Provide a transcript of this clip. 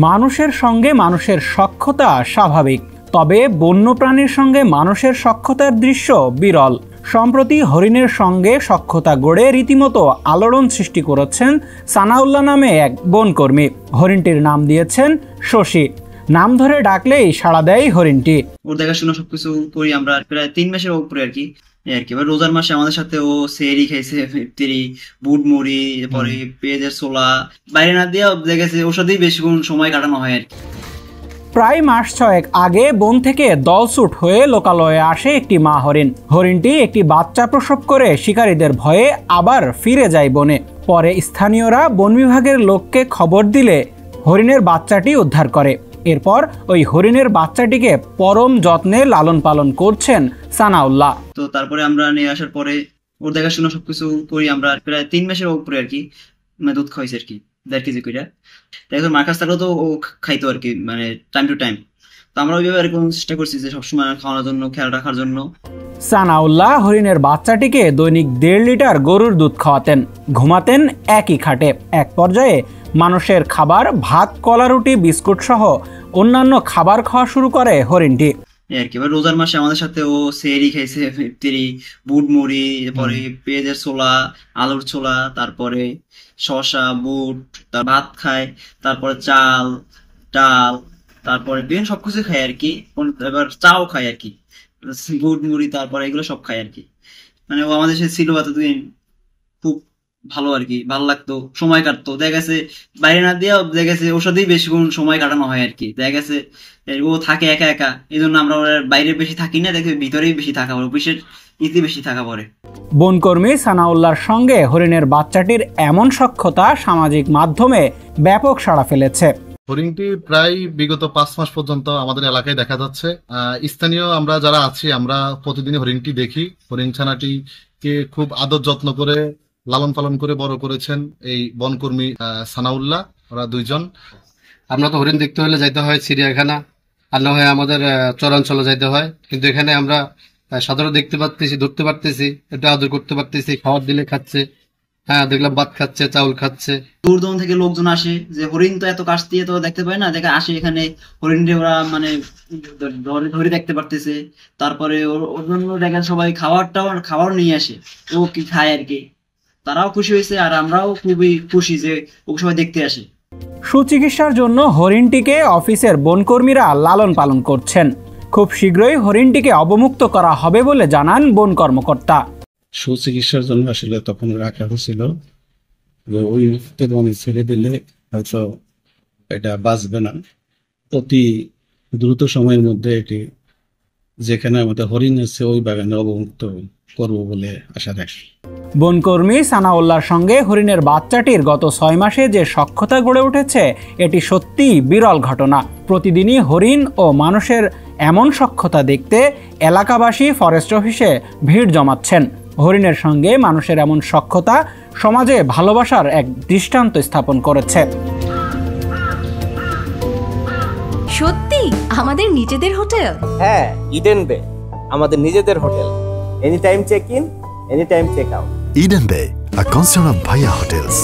মানুষের সঙ্গে মানুষের সখ্যতা স্বাভাবিক, তবে বন্যপ্রাণীর সঙ্গে মানুষের সখ্যতার দৃশ্য বিরল। সম্প্রতি হরিণের সঙ্গে সখ্যতা গড়ে রীতিমতো আলোড়ন সৃষ্টি করেছেন সানাউল্লাহ নামে এক বনকর্মী। হরিণটির নাম দিয়েছেন শশী। নাম ধরে ডাকলেই সাড়া দেয় হরিণটি। ওর দেখাশোনা সবকিছু করি আমরা প্রায় 3 মাসের উপরে আর কি। এবার রোজার মাসে আমাদের সাথে ও সেহরি খাইছে, ইফতারি, বুট মুড়ি, পরে পেঁয়াজের ছোলা, বাইরে না দিয়ে দেখেছে ওর সাথেই বেশিক্ষণ সময় কাটানো হয় আর কি। প্রায় মাস 6 আগে বন থেকে দলছুট হয়ে লোকালয়ে আসে একটি মা হরিণ। হরিণটি একটি বাচ্চা প্রসব করে শিকারীদের ভয়ে আবার ফিরে যায় বনে। পরে স্থানীয়রা বন বিভাগের লোককে খবর দিলে হরিণের বাচ্চাটি উদ্ধার করে। এরপর ওই হরিণের বাচ্চাটিকে পরম যত্নে লালন পালন করছেন সানাউল্লাহ। তো তারপরে আমরা নিয়ে আসার পরে ওর দেখাশোনা সবকিছু করি আমরা প্রায় 3 মাসের উপরে আর কি। দুধ খাওয়াইছে আর কি 1.5 কেজি করে। এখন মার কাছ থাকলেও তো ও খাইতো আর কি, মানে টাইম টু টাইম। তো আমরা ওইভাবে আর কোনো চেষ্টা করছি যে সবসময় খাওয়ানোর জন্য, খেয়াল রাখার জন্য। সানাউল্লাহ হরিণের বাচ্চাটিকে দৈনিক 1.5 লিটার গরুর দুধ খাওয়াতেন, ঘুমাতেন একই খাটে। এক পর্যায়ে মানুষের খাবার ভাত, কলা, রুটি, বিস্কুট সহ অন্যান্য খাবার খাওয়া শুরু করে হরিণটি আর কি। এবার রোজার মাসে আমাদের সাথে ও সেহরি খাইছে, ইফতারি, বুট মুড়ি, পরে পেঁয়াজের ছোলা, আলুর ছোলা, তারপরে শসা, বুট, তার ভাত খায়, তারপরে চাল, ডাল, তারপরে বিভিন্ন সবকিছু খায় আর কি। এবার চাও খায় আর কি, বুট মুড়ি, তারপরে এগুলো সব খায় আর কি। মানে ও আমাদের সাথে ছিল এতদিন, খুব ভালো আর কি, ভালো লাগতো, সময় কাটতো। দেখা গেছে বাইরে না দিয়ে দেখা গেছে ওর সাথেই বেশিক্ষণ সময় কাটানো হয় আর কি। দেখা গেছে ও থাকে একা একা, এই জন্য আমরা বাইরে বেশি থাকি না, দেখে ভিতরেই বেশি থাকা পড়ে, অফিসের ইতি বেশি থাকা পড়ে। বনকর্মী সানাউল্লাহর সঙ্গে হরিণের বাচ্চাটির এমন সখ্যতা সামাজিক মাধ্যমে ব্যাপক সাড়া ফেলেছে। হরিণটি প্রায় বিগত 5 মাস পর্যন্ত আমাদের এলাকায় দেখা যাচ্ছে। স্থানীয় আমরা যারা আছি আমরা প্রতিদিন হরিণটি দেখি। হরিণ ছানাটিকে খুব আদর যত্ন করে লালন পালন করে বড় করেছেন এই বনকর্মী সানাউল্লাহ। ওরা 2 জন। আমরা তো হরিণ দেখতে হলে যাইতে হয় চিড়িয়াখানা, আর না হয় আমাদের চরাঞ্চলে যাইতে হয়। কিন্তু এখানে আমরা সাধারণ দেখতে পাচ্ছি, ধরতে পারতেছি, একটু আদর করতে পারতেছি, খাবার দিলে খাচ্ছে। হ্যাঁ, দেখলাম ভাত খাচ্ছে, চাউল খাচ্ছে। দূর দূর থেকে লোকজন আসে, যে হরিণ তো এত কাছ দিয়ে তো দেখতে পায় না, দেখে আসে এখানে হরিণকে ওরা মানে ধরে দেখতে পারতেছে। তারপরে ওর জন্য দেখেন সবাই খাবার নিয়ে আসে, ও কি খায় আর কি। তারাও খুশি হয়েছে আর আমরাও খুবই খুশি যে ওকে সবাই দেখতে আসে। সুচিকিৎসার জন্য হরিণটিকে অফিসের বনকর্মীরা লালন পালন করছেন। খুব শীঘ্রই হরিণটিকে অবমুক্ত করা হবে বলে জানান বন কর্মকর্তা। সুচিকিৎসার জন্য আসলে তখন রাখা হয়েছিল, ওই মুহূর্তে ছেড়ে দিলে হয়তো এটা বাঁচবে না। অতি দ্রুত সময়ের মধ্যে এটি যেখানে আমাদের হরিণ আছে ওই বাগানে অবমুক্ত করব বলে আশা রাখি। বনকর্মী সানাউল্লাহর সঙ্গে হরিণের বাচ্চাটির গত 6 মাসে যে সখ্যতা গড়ে উঠেছে এটি সত্যিই বিরল ঘটনা। প্রতিদিনই হরিণ ও মানুষের এমন সখ্যতা দেখতে এলাকাবাসী ফরেস্ট অফিসে ভিড় জমাচ্ছেন। হরিণের সঙ্গে মানুষের এমন সখ্যতা সমাজে ভালোবাসার এক দৃষ্টান্ত স্থাপন করেছে। সত্যি আমাদের নিজেদের হোটেল? হ্যাঁ, ইডেন বে আমাদের নিজেদের হোটেল। Any time check in, any time check out. Eden Bay, a concern of Bhaiya Hotels.